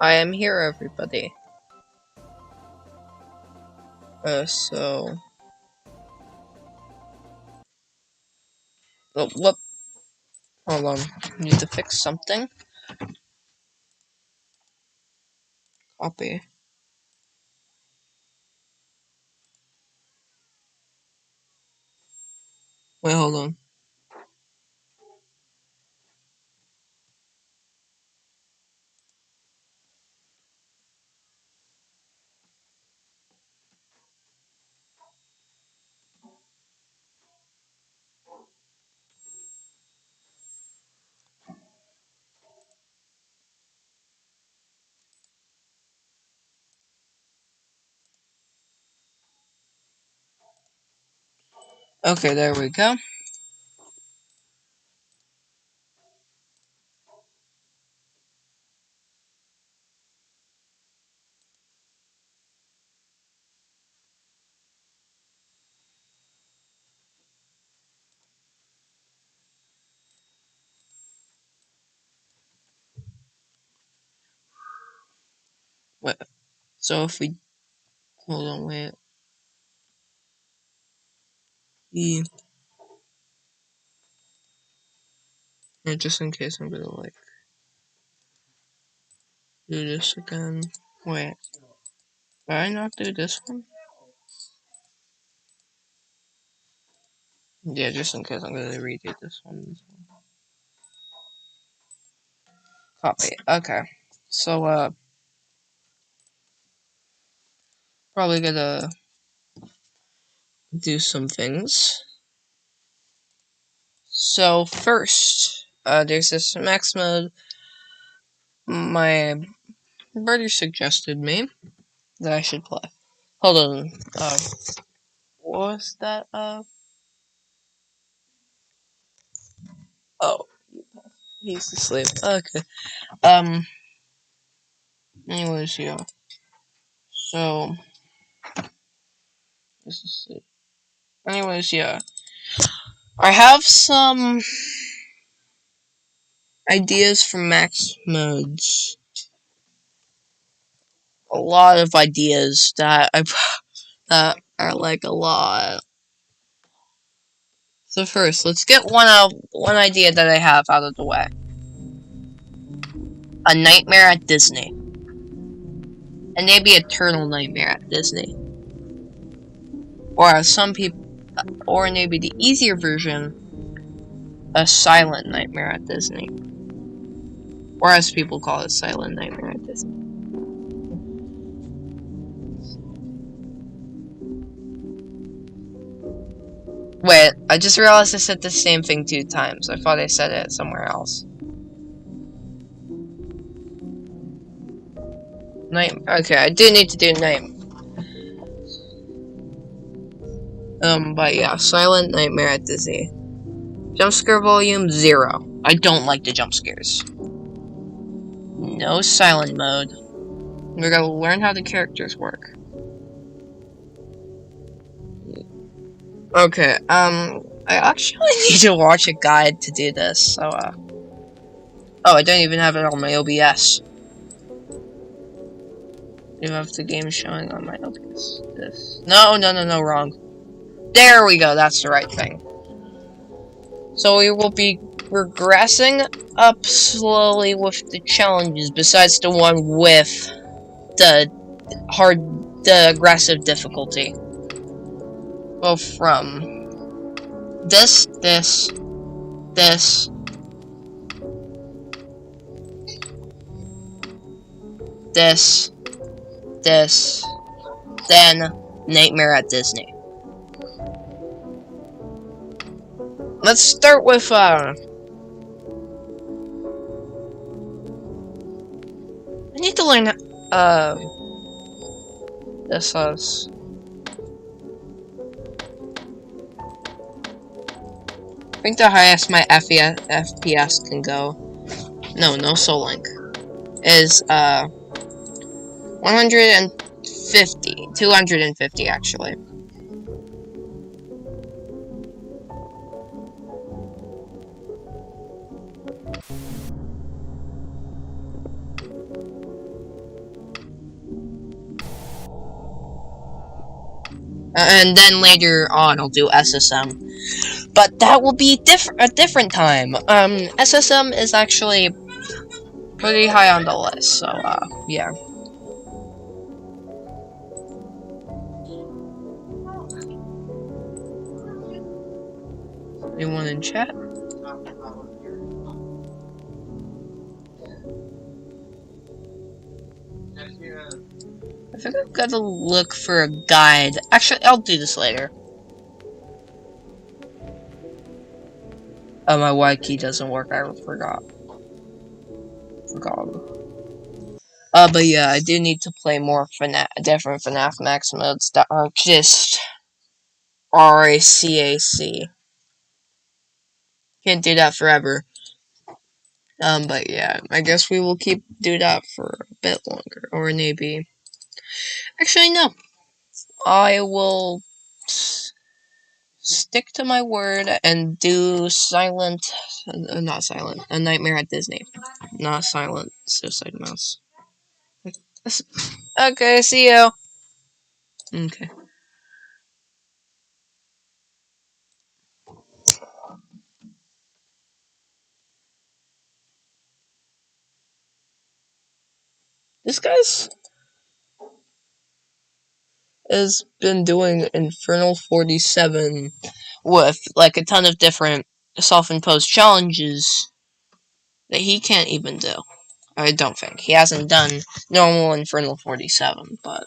I am here, everybody. So... Oh, whoop. Hold on. Need to fix something. Copy. Wait, hold on. Okay, there we go. Wait, so if we... Hold on, wait. E... Just in case I'm gonna, like... Do this again. Wait. Did I not do this one? Yeah, just in case I'm gonna redo this one. Copy. Okay. So, probably gonna do some things. So, first, there's this max mode my brother suggested me that I should play. Hold on. What was that? Oh, he's asleep. Okay. Anyways, yeah. So, this is it. Anyways, yeah. I have some ideas for max modes. A lot of ideas that that are like a lot. So first, let's get one idea that I have out of the way. A nightmare at Disney. And maybe Eternal Nightmare at Disney. Or as some people, or maybe the easier version, a Silent Nightmare at Disney. Or as people call it, Silent Nightmare at Disney. Wait, I just realized I said the same thing 2 times. I thought I said it somewhere else. Okay, I do need to do name. But yeah, Silent Nightmare at Disney. Jumpscare volume 0. I don't like the jump scares. No silent mode. We're gonna learn how the characters work. Okay, I actually need to watch a guide to do this, so, oh, I don't even have it on my OBS. You have the game showing on my OBS. This. No, wrong. There we go, that's the right thing. So we will be regressing up slowly with the challenges, besides the one with the aggressive difficulty. Well, from this, then Nightmare at Disney. Let's start with, I need to learn, this is... I think the highest my FPS can go, no Soul Link, is, 250 actually. And then later on, I'll do SSM. But that will be a different time. SSM is actually pretty high on the list, so, yeah. Anyone in chat? I think I've got to look for a guide. Actually, I'll do this later. Oh, my Y key doesn't work. I forgot. But yeah, I do need to play more different FNAF Max modes that are just RACAC. Can't do that forever. But yeah, I guess we will do that for a bit longer, or maybe. Actually, no. I will stick to my word and do not silent, A Nightmare at Disney. Not silent, Suicide Mouse. Okay, see you. Okay. This guy's has been doing Infernal 47 with like a ton of different self-imposed challenges that he can't even do. I don't think. He hasn't done normal Infernal 47, but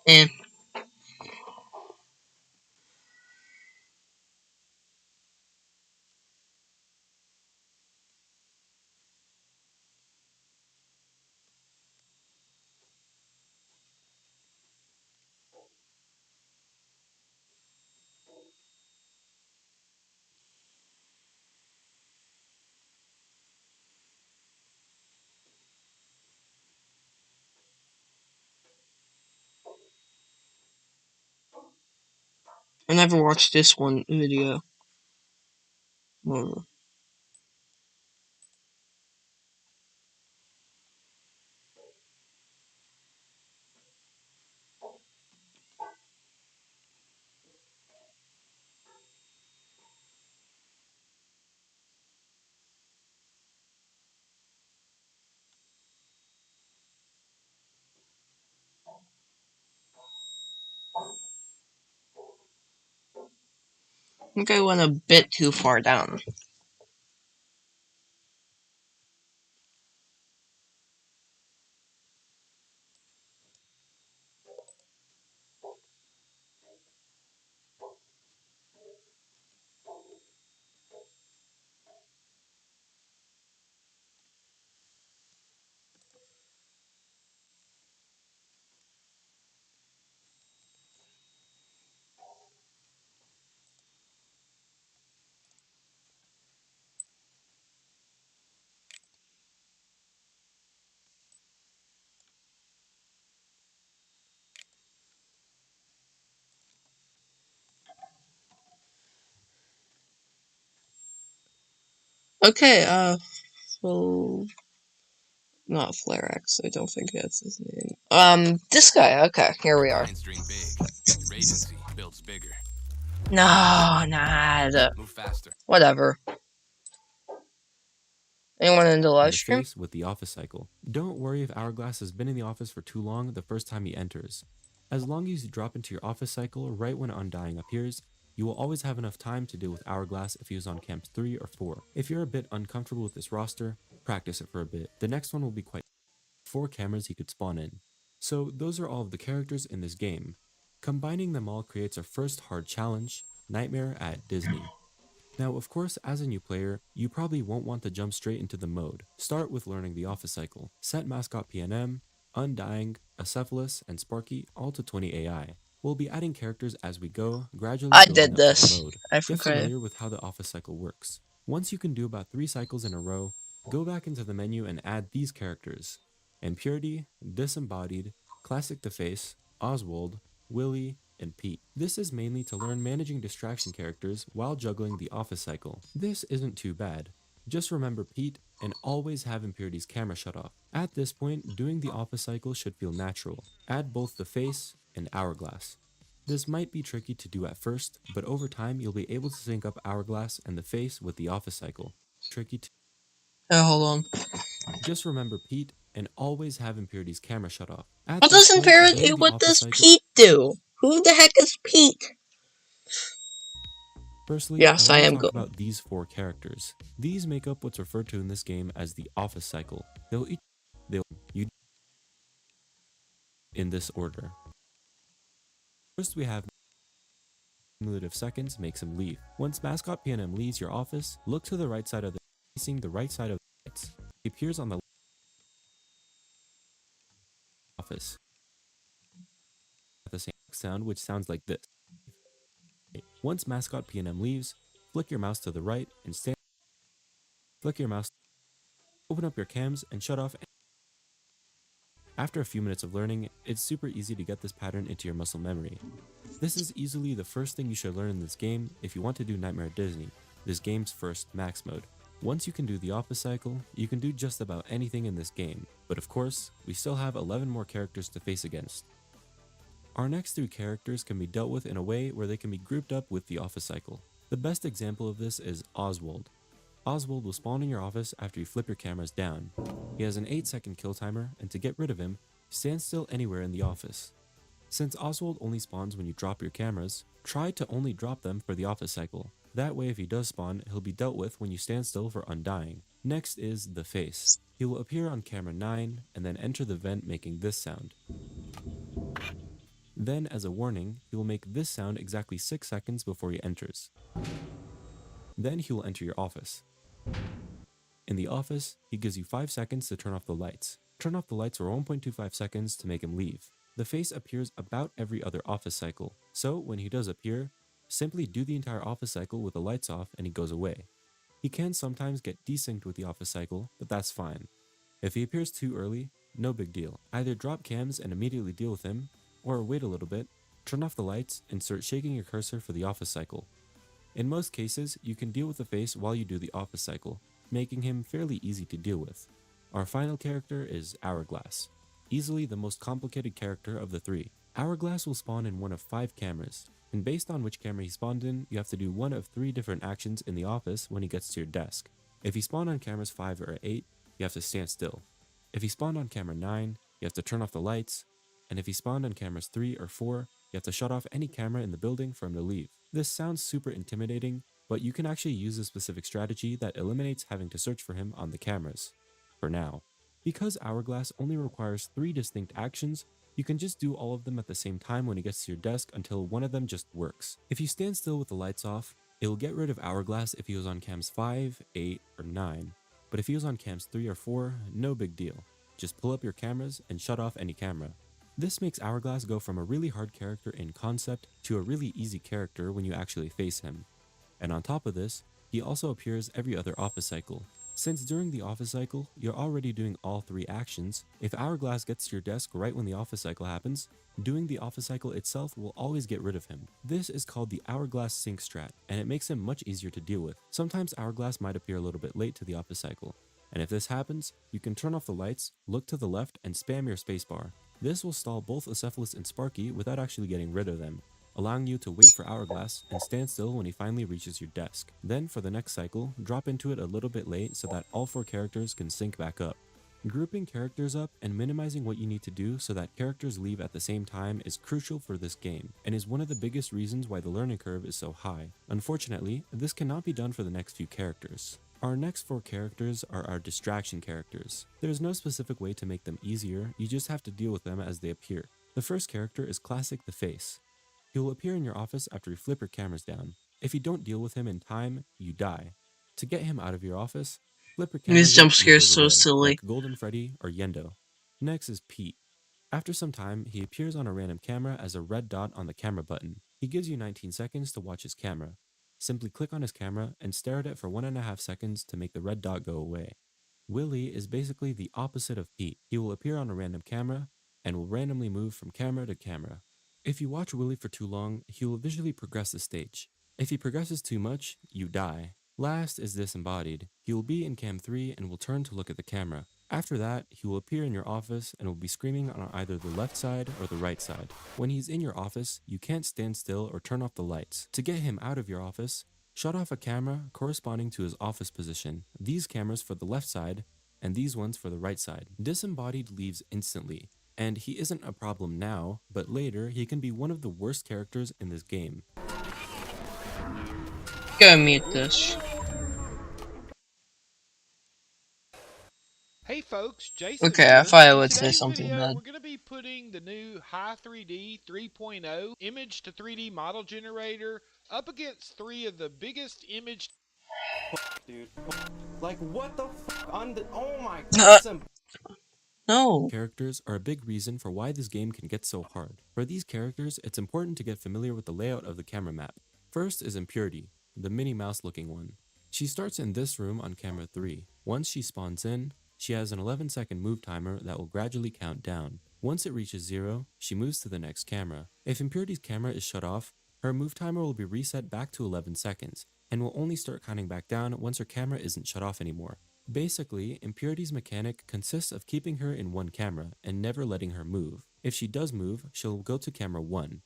eh. I never watched this one video. I think I went a bit too far down. Okay, so not Flarex, I don't think that's his name. This guy, okay, here we are. Clients dream big. Agency builds bigger. No, nah, Move faster. whatever. Anyone in the live In the stream? face with the office cycle. Don't worry if Hourglass has been in the office for too long the first time he enters. As long as you drop into your office cycle right when Undying appears, you will always have enough time to deal with Hourglass if he was on camps 3 or 4. If you're a bit uncomfortable with this roster, practice it for a bit. The next one will be quite 4 cameras he could spawn in. So those are all of the characters in this game. Combining them all creates our first hard challenge, Nightmare at Disney. Now, of course, as a new player, you probably won't want to jump straight into the mode. Start with learning the office cycle. Set mascot PNM, Undying, Acephalus, and Sparky all to 20 AI. We'll be adding characters as we go, gradually I building did up to the this. mode. I Get forgot. familiar with how the office cycle works. Once you can do about 3 cycles in a row, go back into the menu and add these characters. Impurity, Disembodied, Classic the Face, Oswald, Willie, and Pete. This is mainly to learn managing distraction characters while juggling the office cycle. This isn't too bad. Just remember Pete and always have Impurity's camera shut off. At this point, doing the office cycle should feel natural. Add both the face and Hourglass. This might be tricky to do at first, but over time you'll be able to sync up Hourglass and the face with the office cycle. Tricky to Hold on. just remember Pete and always have Impurity's camera shut off. At What this does point, Impurity? doing the What office does cycle. Pete do? Who the heck is Pete? Firstly, Yes, I I want am to talk good. about these 4 characters. These make up what's referred to in this game as the office cycle. They'll you in this order. First, we have cumulative seconds makes him leave. Once mascot PNM leaves your office, look to the right side of the facing the right side of the lights. He appears on the office at the same sound, which sounds like this. Once mascot PNM leaves, flick your mouse to the right and stand. Flick your mouse, open up your cams, and shut off. After a few minutes of learning, it's super easy to get this pattern into your muscle memory. This is easily the first thing you should learn in this game if you want to do Nightmare at Disney, this game's first max mode. Once you can do the office cycle, you can do just about anything in this game, but of course, we still have 11 more characters to face against. Our next 3 characters can be dealt with in a way where they can be grouped up with the office cycle. The best example of this is Oswald. Oswald will spawn in your office after you flip your cameras down. He has an 8-second kill timer, and to get rid of him, stand still anywhere in the office. Since Oswald only spawns when you drop your cameras, try to only drop them for the office cycle. That way if he does spawn, he'll be dealt with when you stand still for undying. Next is the face. He will appear on camera 9 and then enter the vent making this sound. Then as a warning, he will make this sound exactly 6 seconds before he enters. Then he will enter your office. In the office, he gives you 5 seconds to turn off the lights. Turn off the lights for 1.25 seconds to make him leave. The face appears about every other office cycle, so when he does appear, simply do the entire office cycle with the lights off and he goes away. He can sometimes get desynced with the office cycle, but that's fine. If he appears too early, no big deal. Either drop cams and immediately deal with him, or wait a little bit, turn off the lights, and start shaking your cursor for the office cycle. In most cases, you can deal with the face while you do the office cycle, making him fairly easy to deal with. Our final character is Hourglass, easily the most complicated character of the 3. Hourglass will spawn in one of 5 cameras, and based on which camera he spawned in, you have to do one of 3 different actions in the office when he gets to your desk. If he spawned on cameras 5 or 8, you have to stand still. If he spawned on camera 9, you have to turn off the lights, and if he spawned on cameras 3 or 4, you have to shut off any camera in the building for him to leave. This sounds super intimidating, but you can actually use a specific strategy that eliminates having to search for him on the cameras. For now. Because Hourglass only requires 3 distinct actions, you can just do all of them at the same time when he gets to your desk until one of them just works. If you stand still with the lights off, it will get rid of Hourglass if he was on cams 5, 8, or 9. But if he was on cams 3 or 4, no big deal. Just pull up your cameras and shut off any camera. This makes Hourglass go from a really hard character in concept to a really easy character when you actually face him. And on top of this, he also appears every other office cycle. Since during the office cycle, you're already doing all 3 actions, if Hourglass gets to your desk right when the office cycle happens, doing the office cycle itself will always get rid of him. This is called the Hourglass sync strat, and it makes him much easier to deal with. Sometimes Hourglass might appear a little bit late to the office cycle, and if this happens, you can turn off the lights, look to the left, and spam your spacebar. This will stall both Acephalus and Sparky without actually getting rid of them, allowing you to wait for Hourglass and stand still when he finally reaches your desk. Then for the next cycle, drop into it a little bit late so that all 4 characters can sync back up. Grouping characters up and minimizing what you need to do so that characters leave at the same time is crucial for this game, and is one of the biggest reasons why the learning curve is so high. Unfortunately, this cannot be done for the next few characters. Our next 4 characters are our distraction characters. There is no specific way to make them easier, you just have to deal with them as they appear. The first character is Classic the Face. He will appear in your office after you flip your cameras down. If you don't deal with him in time, you die. To get him out of your office, flip your These cameras jump up and he scares goes so away, silly. like Golden Freddy or Yendo. Next is Pete. After some time, he appears on a random camera as a red dot on the camera button. He gives you 19 seconds to watch his camera. Simply click on his camera and stare at it for 1.5 seconds to make the red dot go away. Willy is basically the opposite of Pete. He will appear on a random camera and will randomly move from camera to camera. If you watch Willy for too long, he will visually progress the stage. If he progresses too much, you die. Last is Disembodied. He will be in cam 3 and will turn to look at the camera. After that, he will appear in your office and will be screaming on either the left side or the right side. When he's in your office, you can't stand still or turn off the lights. To get him out of your office, shut off a camera corresponding to his office position. These cameras for the left side and these ones for the right side. Disembodied leaves instantly, and he isn't a problem now, but later he can be one of the worst characters in this game. Go mute this. Hey folks, Jason Okay, I here. thought I In would say today's something video, bad. we're going to be putting the new Hi3D 3.0 image to 3D model generator up against three of the biggest image. Dude, like what the fuck? Oh my god, No. Characters are a big reason for why this game can get so hard. For these characters, it's important to get familiar with the layout of the camera map. First is Impurity, the Minnie Mouse looking one. She starts in this room on camera 3. Once she spawns in, she has an 11-second move timer that will gradually count down. Once it reaches 0, she moves to the next camera. If Impurity's camera is shut off, her move timer will be reset back to 11 seconds, and will only start counting back down once her camera isn't shut off anymore. Basically, Impurity's mechanic consists of keeping her in one camera and never letting her move. If she does move, she'll go to camera 1.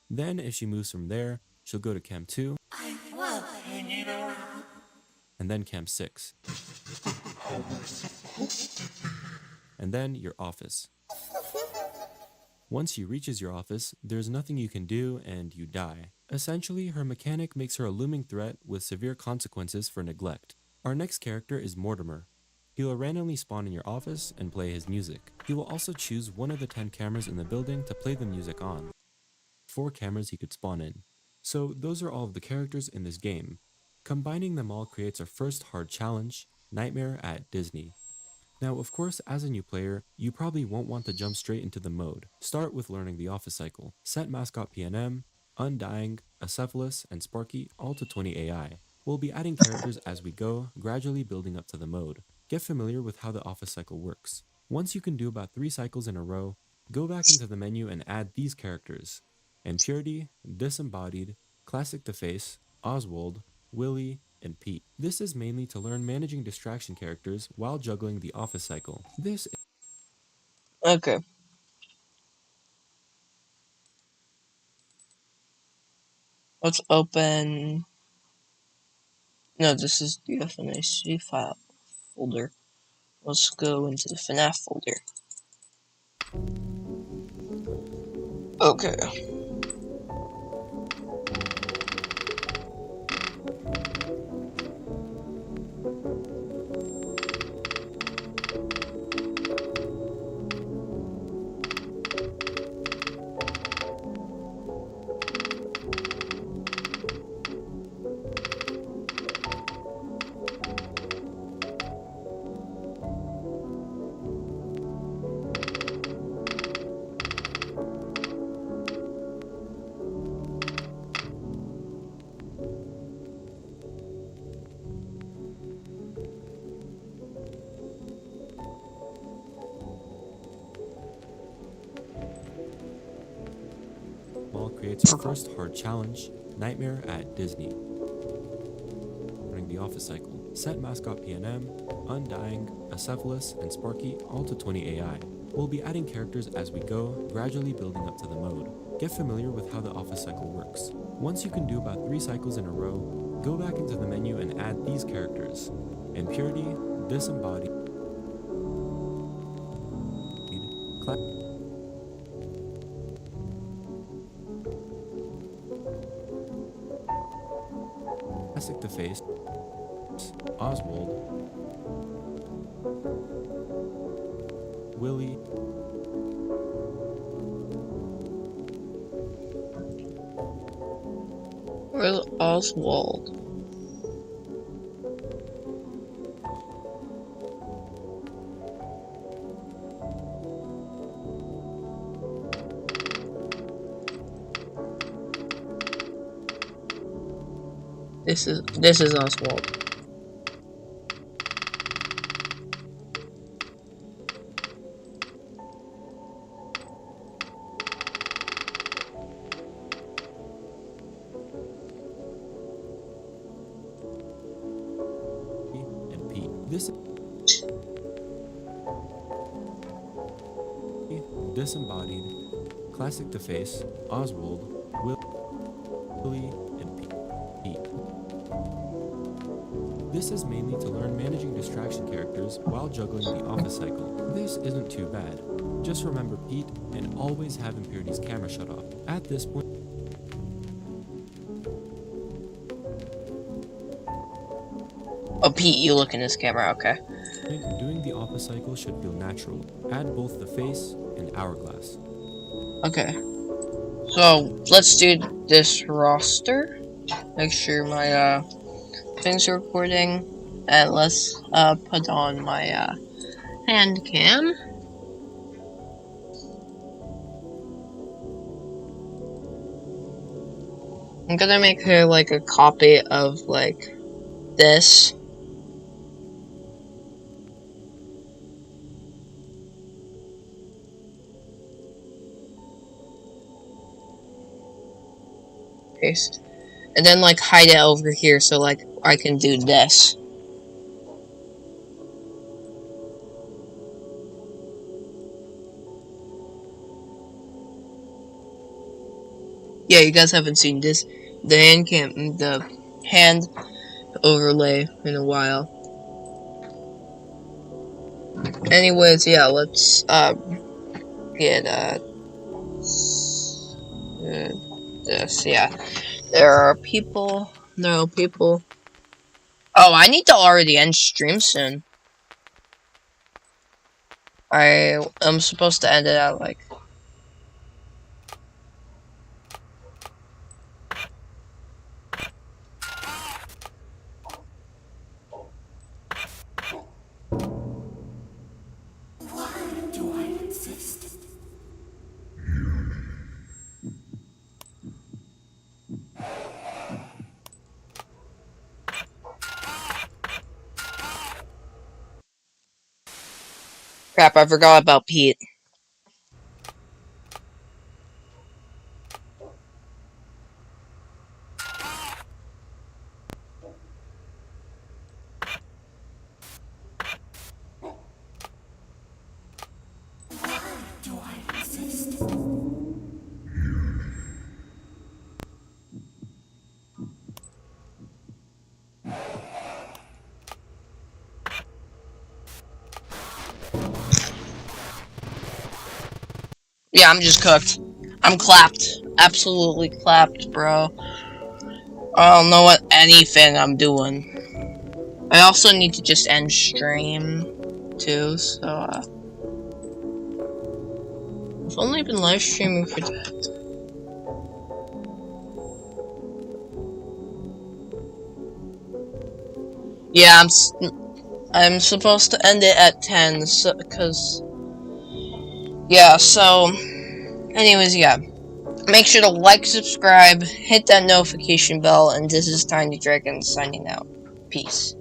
Then, if she moves from there, she'll go to cam 2, and then cam 6. And then your office. Once she reaches your office, there's nothing you can do and you die. Essentially, her mechanic makes her a looming threat with severe consequences for neglect. Our next character is Mortimer. He will randomly spawn in your office and play his music. He will also choose one of the 10 cameras in the building to play the music on. 4 cameras he could spawn in. So those are all of the characters in this game. Combining them all creates our first hard challenge, Nightmare at Disney. Now, of course, as a new player, you probably won't want to jump straight into the mode. Start with learning the office cycle. Set mascot PNM, Undying, Acephalus, and Sparky all to 20 AI. We'll be adding characters as we go, gradually building up to the mode. Get familiar with how the office cycle works. Once you can do about 3 cycles in a row, go back into the menu and add these characters: Impurity, Disembodied, Classic Deface, Oswald, Willie, and Pete. This is mainly to learn managing distraction characters while juggling the office cycle. Okay. Let's open... No, this is the FNAC file folder. Let's go into the FNAF folder. Okay. Creates our first hard challenge, Nightmare at Disney. Learning the office cycle. Set mascot PNM, Undying, Acephalus, and Sparky all to 20 AI. We'll be adding characters as we go, gradually building up to the mode. Get familiar with how the office cycle works. Once you can do about 3 cycles in a row, go back into the menu and add these characters: Impurity, Disembodied, Classic Deface, Oswald, Willie, Where's Oswald? This is Oswald. and Pete. Disembodied, Classic to Face, Oswald, Willie, and Pete. This is mainly to learn managing distraction characters while juggling the office cycle. This isn't too bad. Just remember Pete and always have Impurity's camera shut off. At this point, Oh, Pete, you look in this camera, okay. doing the office cycle should feel natural. Add both the face and hourglass. Okay. So, let's do this roster. Make sure my, things are recording. And let's, put on my, hand cam. I'm gonna make her, like, a copy of, like, this. Paste. And then, like, hide it over here so, like, I can do this. Yeah, you guys haven't seen this, the hand overlay in a while. Anyways, yeah, let's, get, this, yeah. There are people, no people. Oh, I need to already end stream soon. I am supposed to end it at, like, crap, I forgot about Pete. Yeah, I'm just cooked. I'm clapped. Absolutely clapped, bro. I don't know what anything I'm doing. I also need to just end stream, too, so, I've only been live streaming for that. Yeah, I'm supposed to end it at 10, so, cause, yeah, so, anyways, yeah. Make sure to like, subscribe, hit that notification bell, and this is Tiny Dragon signing out. Peace.